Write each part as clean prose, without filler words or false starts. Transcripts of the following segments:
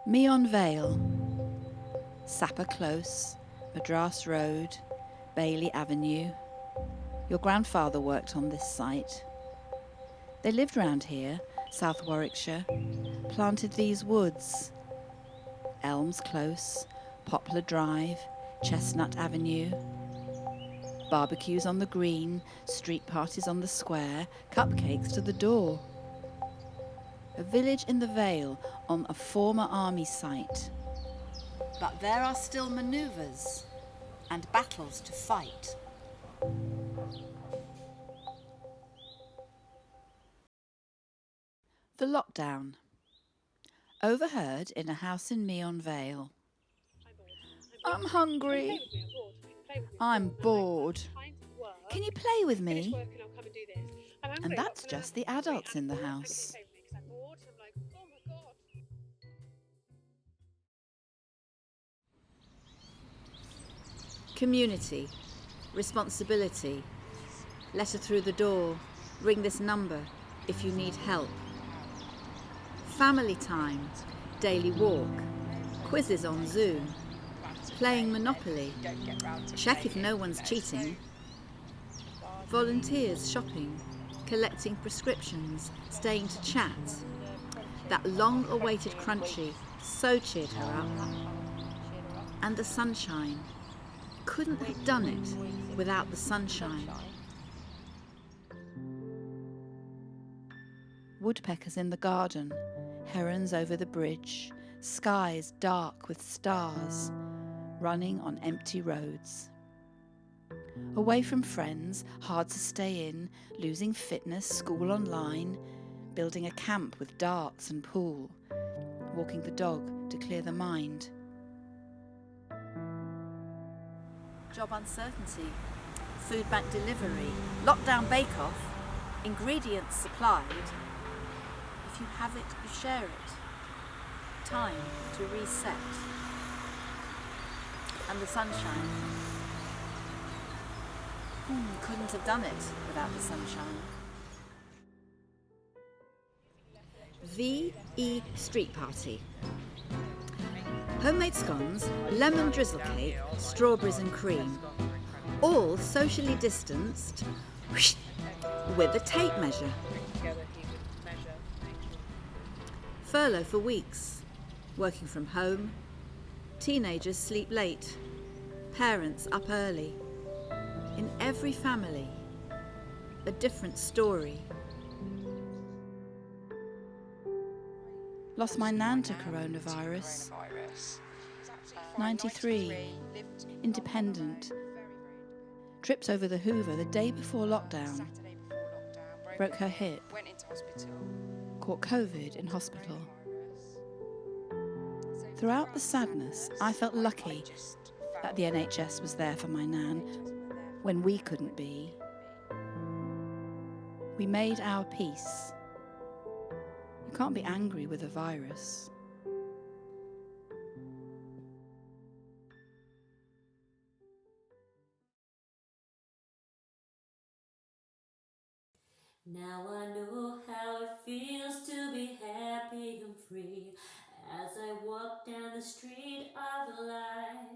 Meon Vale, Sapper Close, Madras Road, Bailey Avenue. Your grandfather worked on this site. They lived round here, South Warwickshire, planted these woods. Elms Close, Poplar Drive, Chestnut Avenue. Barbecues on the green, street parties on the square, cupcakes to the door. A village in the Vale on a former army site. But there are still manoeuvres and battles to fight. The lockdown. Overheard in a house in Meon Vale. I'm hungry. I'm bored. Can you play with me? And that's just the adults in the house. Community, responsibility, letter through the door, ring this number if you need help. Family time, daily walk, quizzes on Zoom, playing Monopoly, check if no one's cheating. Volunteers shopping, collecting prescriptions, staying to chat. That long-awaited crunchy so cheered her up. And the sunshine. Couldn't have done it without the sunshine. Woodpeckers in the garden, herons over the bridge, skies dark with stars, running on empty roads. Away from friends, hard to stay in, losing fitness, school online, building a camp with darts and pool, walking the dog to clear the mind. Job uncertainty, food bank delivery, lockdown bake-off, ingredients supplied. If you have it, you share it. Time to reset. And the sunshine. Couldn't have done it without the sunshine. VE Street Party. Homemade scones, lemon drizzle cake, strawberries and cream. All socially distanced with a tape measure. Furlough for weeks. Working from home. Teenagers sleep late. Parents up early. In every family, a different story. Lost my nan to coronavirus. 93, independent. Tripped over the Hoover the day before lockdown. Broke her hip. Caught COVID in hospital. Throughout the sadness, I felt lucky that the NHS was there for my nan when we couldn't be. We made our peace. You can't be angry with a virus. Now I know how it feels to be happy and free as I walk down the street of life,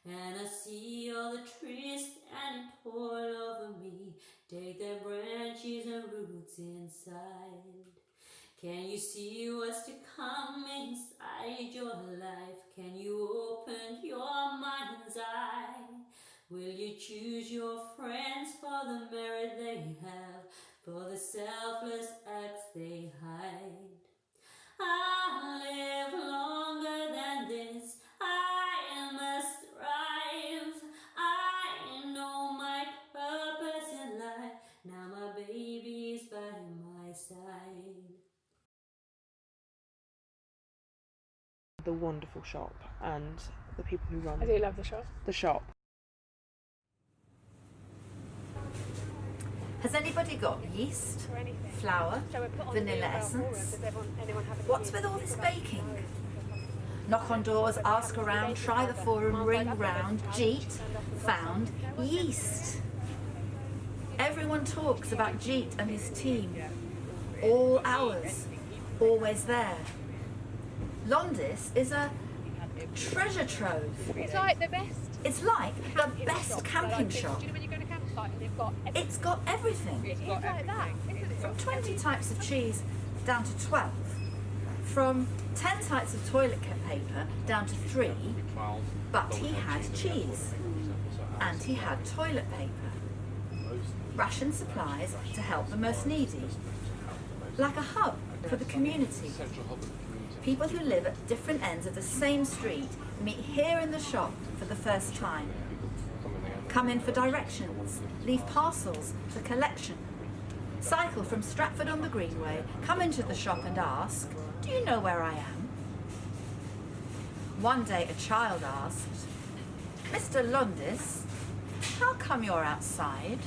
and I see all the trees standing tall over me, take their branches and roots inside. Can you see what's to come inside your life? Can you open your mind's eye? Will you choose your friends for the merit they have, for the selfless acts they hide? I'll live longer than this, I must thrive. I know my purpose in life, now my baby's by my side. The wonderful shop and the people who run I do love the shop. the shop. Has anybody got yeast, flour, vanilla essence? What's with all this baking? Knock on doors, ask around, try the forum, ring round. Jeet found yeast. Everyone talks about Jeet and his team. All hours, always there. Londis is a treasure trove. It's like the best. It's like the best camping shop. Do you know when you go to a campsite and they've got everything? It's got everything. It's got like that. From 20 types of cheese down to 12. From 10 types of toilet paper down to 3. But he had cheese. And he had toilet paper. Ration supplies to help the most needy. Like a hub for the community. People who live at different ends of the same street meet here in the shop for the first time. Come in for directions, leave parcels for collection. Cycle from Stratford on the Greenway, come into the shop and ask, "Do you know where I am?" One day a child asked, "Mr. Lundis, how come you're outside?"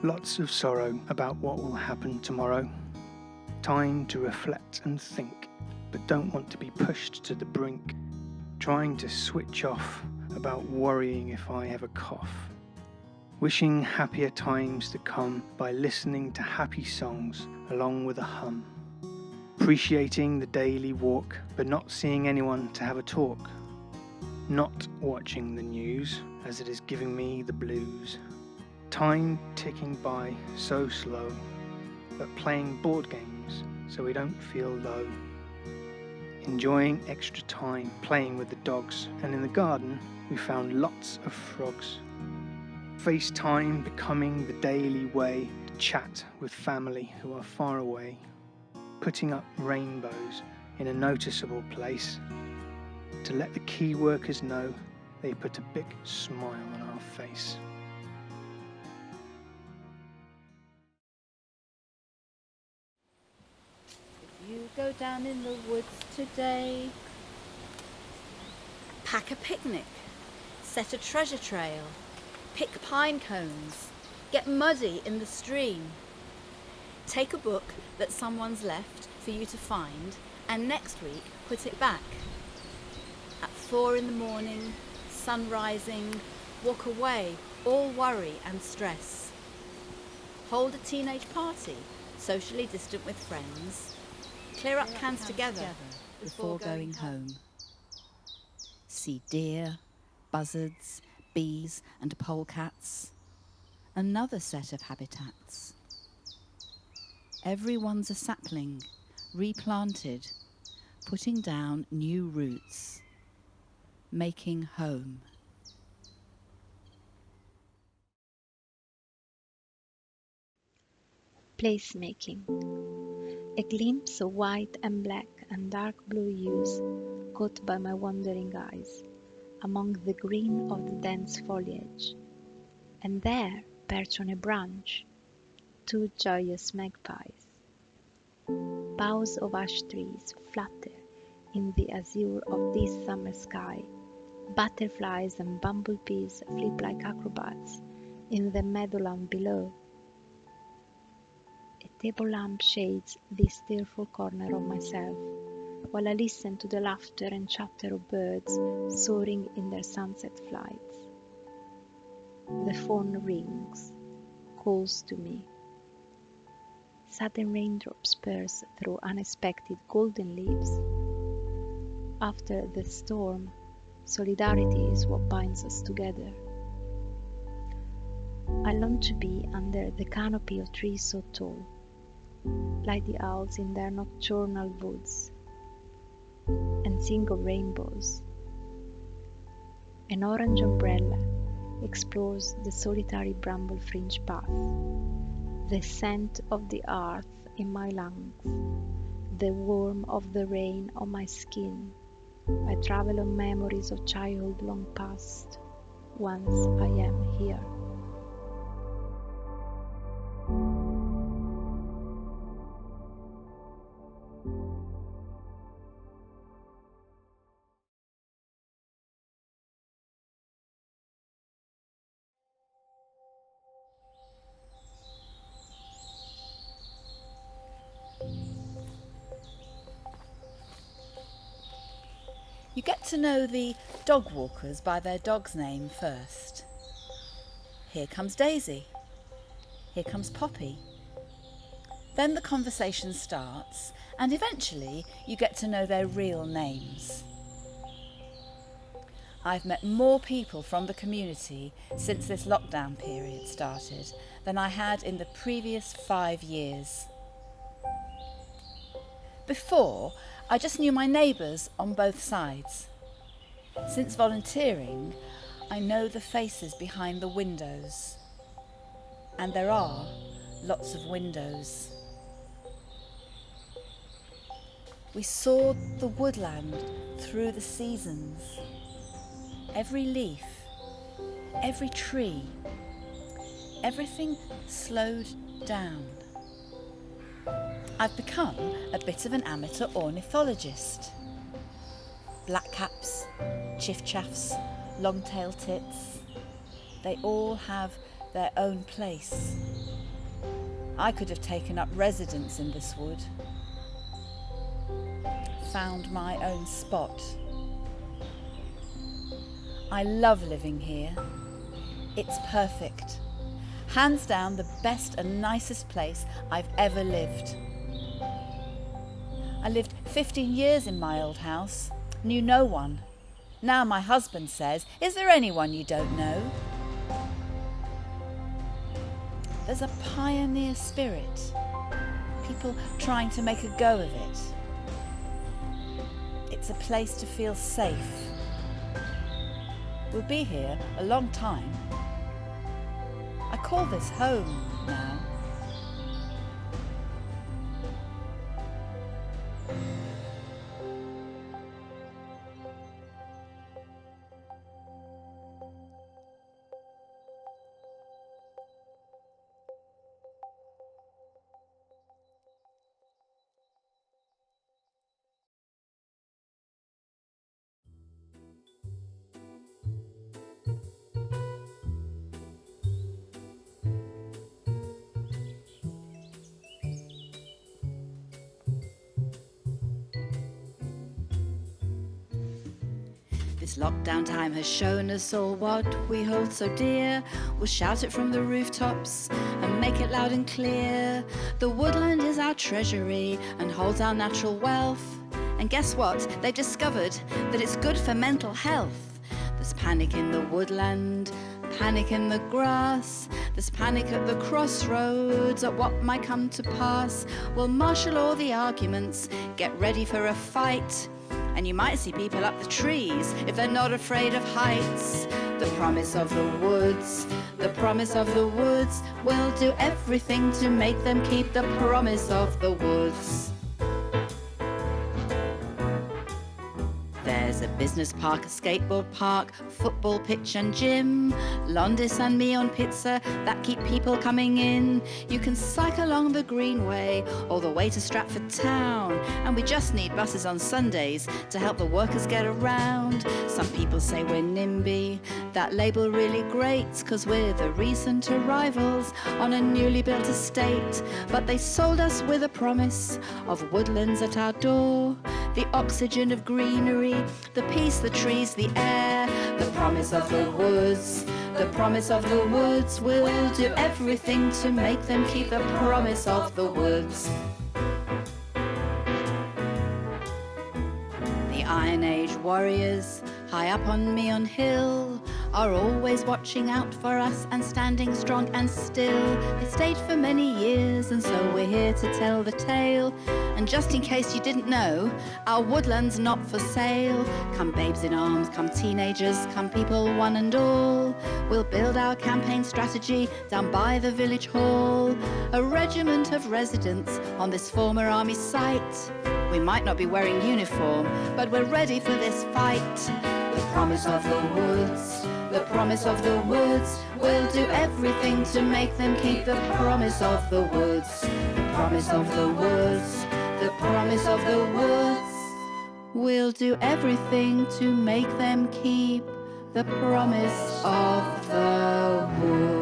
Lots of sorrow about what will happen tomorrow. Time to reflect and think, but don't want to be pushed to the brink. Trying to switch off about worrying if I have a cough. Wishing happier times to come by listening to happy songs along with a hum. Appreciating the daily walk, but not seeing anyone to have a talk. Not watching the news, as it is giving me the blues. Time ticking by so slow, but playing board games so we don't feel low. Enjoying extra time playing with the dogs, and in the garden we found lots of frogs. FaceTime becoming the daily way to chat with family who are far away. Putting up rainbows in a noticeable place to let the key workers know they put a big smile on our face. You go down in the woods today. Pack a picnic. Set a treasure trail. Pick pine cones. Get muddy in the stream. Take a book that someone's left for you to find, and next week put it back. At 4 a.m, sun rising, walk away, all worry and stress. Hold a teenage party, socially distant with friends. Clear up cans together before going home. See deer, buzzards, bees and polecats. Another set of habitats. Everyone's a sapling, replanted, putting down new roots, making home. Placemaking. A glimpse of white and black and dark blue hues caught by my wandering eyes among the green of the dense foliage. And there, perched on a branch, 2 joyous magpies. Boughs of ash trees flutter in the azure of this summer sky. Butterflies and bumblebees flip like acrobats in the meadowland below. A table lamp shades this tearful corner of myself, while I listen to the laughter and chatter of birds soaring in their sunset flights. The phone rings, calls to me. Sudden raindrops burst through unexpected golden leaves. After the storm, solidarity is what binds us together. I long to be under the canopy of trees so tall, like the owls in their nocturnal woods, and sing of rainbows. An orange umbrella explores the solitary bramble fringe path, the scent of the earth in my lungs, the warmth of the rain on my skin. I travel on memories of childhood long past, once I am here. You get to know the dog walkers by their dog's name first. Here comes Daisy. Here comes Poppy. Then the conversation starts, and eventually you get to know their real names. I've met more people from the community since this lockdown period started than I had in the previous 5 years. Before, I just knew my neighbours on both sides. Since volunteering, I know the faces behind the windows. And there are lots of windows. We saw the woodland through the seasons. Every leaf, every tree, everything slowed down. I've become a bit of an amateur ornithologist. Blackcaps, chiffchaffs, long-tailed tits, they all have their own place. I could have taken up residence in this wood, found my own spot. I love living here. It's perfect. Hands down the best and nicest place I've ever lived. I lived 15 years in my old house, knew no one. Now my husband says, "Is there anyone you don't know?" There's a pioneer spirit, people trying to make a go of it. It's a place to feel safe. We'll be here a long time. I call this home now. This lockdown time has shown us all what we hold so dear. We'll shout it from the rooftops and make it loud and clear. The woodland is our treasury and holds our natural wealth. And guess what? They've discovered that it's good for mental health. There's panic in the woodland, panic in the grass. There's panic at the crossroads at what might come to pass. We'll marshal all the arguments, get ready for a fight. And you might see people up the trees if they're not afraid of heights. The promise of the woods, the promise of the woods. We'll do everything to make them keep the promise of the woods. There's a business park, a skateboard park, football pitch and gym, Londis and Meon pizza that keep people coming in. You can cycle along the greenway all the way to Stratford town, and we just need buses on Sundays to help the workers get around. Some people say we're NIMBY, that label really grates, 'cause we're the recent arrivals on a newly built estate. But they sold us with a promise of woodlands at our door, the oxygen of greenery, the peace, the trees, the air, the promise of the woods, the promise of the woods. We'll do everything to make them keep the promise of the woods. The Iron Age warriors, high up on Meon Hill, are always watching out for us and standing strong and still. They stayed for many years, and so we're here to tell the tale. And just in case you didn't know, our woodland's not for sale. Come babes in arms, come teenagers, come people one and all. We'll build our campaign strategy down by the village hall. A regiment of residents on this former army site. We might not be wearing uniform, but we're ready for this fight. The promise of the woods, the promise of the woods. We'll do everything to make them keep the promise of the woods. The promise of the woods, the promise of the woods. We'll do everything to make them keep the promise of the woods.